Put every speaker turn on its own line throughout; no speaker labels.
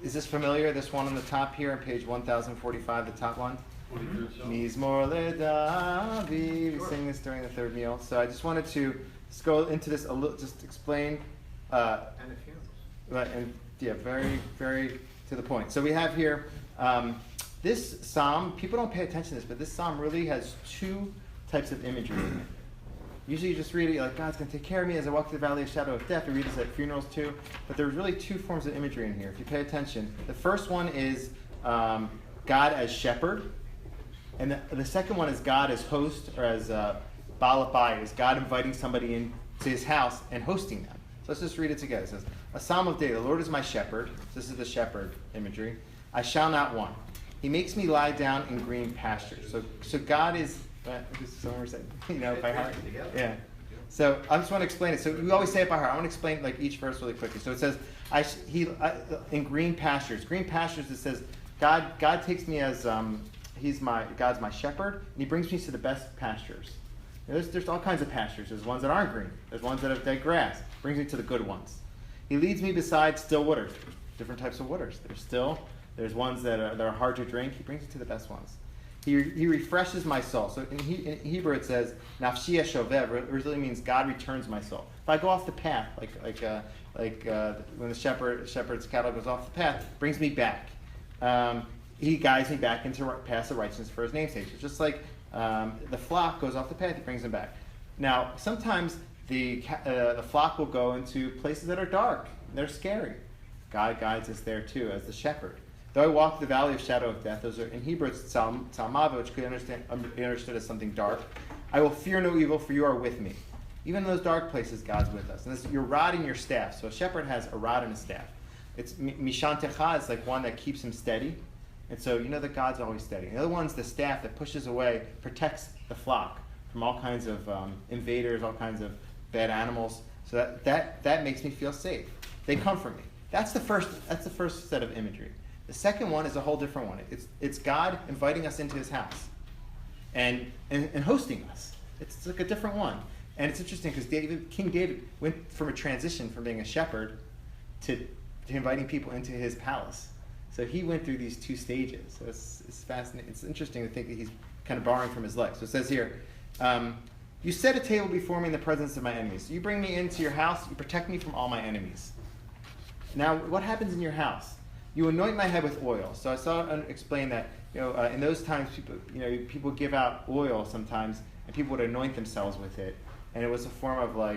Is this familiar? This one on the top here on page 1045, the top one? Mizmor leDavid. We sing this during the third meal. So I just wanted to just go into this a little, just explain.
And the funerals.
Right, and yeah, very, very to the point. So we have here this psalm. People don't pay attention to this, but this psalm really has two types of imagery in it. Usually you just read it, you're like, God's going to take care of me as I walk through the valley of shadow of death. We read this at funerals too. But there's really two forms of imagery in here, if you pay attention. The first one is God as shepherd. And the second one is God as host, or as Baal Abai, is God inviting somebody into his house and hosting them. So let's just read it together. It says, a psalm of David, the Lord is my shepherd. This is the shepherd imagery. I shall not want. He makes me lie down in green pastures. So God is... someone said, by heart. Yeah. So I just want to explain it. So we always say it by heart. I want to explain like each verse really quickly. So it says, in green pastures. Green pastures. It says, God takes me as God's my shepherd, and He brings me to the best pastures. There's all kinds of pastures. There's ones that aren't green. There's ones that have dead grass. Brings me to the good ones. He leads me beside still waters. Different types of waters. There's ones that are hard to drink. He brings me to the best ones. He refreshes my soul. So in Hebrew it says, Nafshia Shovev, really means God returns my soul. If I go off the path, like when the shepherd's cattle goes off the path, brings me back. He guides me back into paths of righteousness for His name's sake. It's just like the flock goes off the path, He brings them back. Now, sometimes the flock will go into places that are dark. They're scary. God guides us there too as the shepherd. Though I walk through the valley of shadow of death, those are in Hebrew it's Tzalmava, which could be understood as something dark. I will fear no evil, for you are with me. Even in those dark places, God's with us. And this, your rod and your staff. So a shepherd has a rod and a staff. It's Mishantecha is like one that keeps him steady. And so you know that God's always steady. And the other one's the staff that pushes away, protects the flock from all kinds of invaders, all kinds of bad animals. So that makes me feel safe. They comfort me. That's the first set of imagery. The second one is a whole different one. It's God inviting us into His house and hosting us. It's like a different one. And it's interesting because King David went from a transition from being a shepherd to inviting people into his palace. So he went through these two stages. So it's fascinating. It's interesting to think that he's kind of borrowing from his life. So it says here, you set a table before me in the presence of my enemies. So you bring me into your house. You protect me from all my enemies. Now, what happens in your house? You anoint my head with oil. So I saw explain that in those times, people give out oil sometimes, and people would anoint themselves with it, and it was a form of I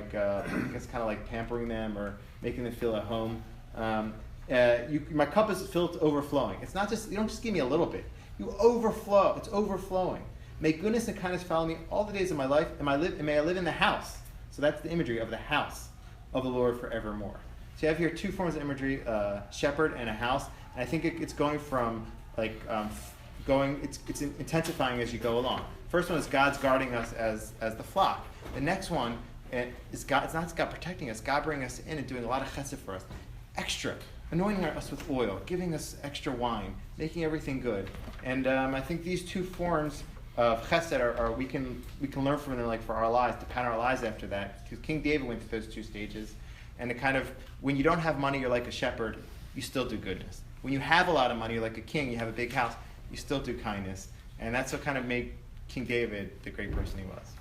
guess kind of like pampering them or making them feel at home. My cup is filled to overflowing. It's not just you don't just give me a little bit. You overflow. It's overflowing. May goodness and kindness follow me all the days of my life, and may I live in the house. So that's the imagery of the house of the Lord forevermore. So you have here two forms of imagery, shepherd and a house. And I think it's going from it's intensifying as you go along. First one is God's guarding us as the flock. The next one is God. It's not God protecting us. God bringing us in and doing a lot of chesed for us, extra, anointing us with oil, giving us extra wine, making everything good. And I think these two forms of chesed are we can learn from them for our lives, to pattern our lives after that. Because King David went through those two stages. And it kind of, when you don't have money, you're like a shepherd, you still do goodness. When you have a lot of money, you're like a king, you have a big house, you still do kindness. And that's what kind of made King David the great person he was.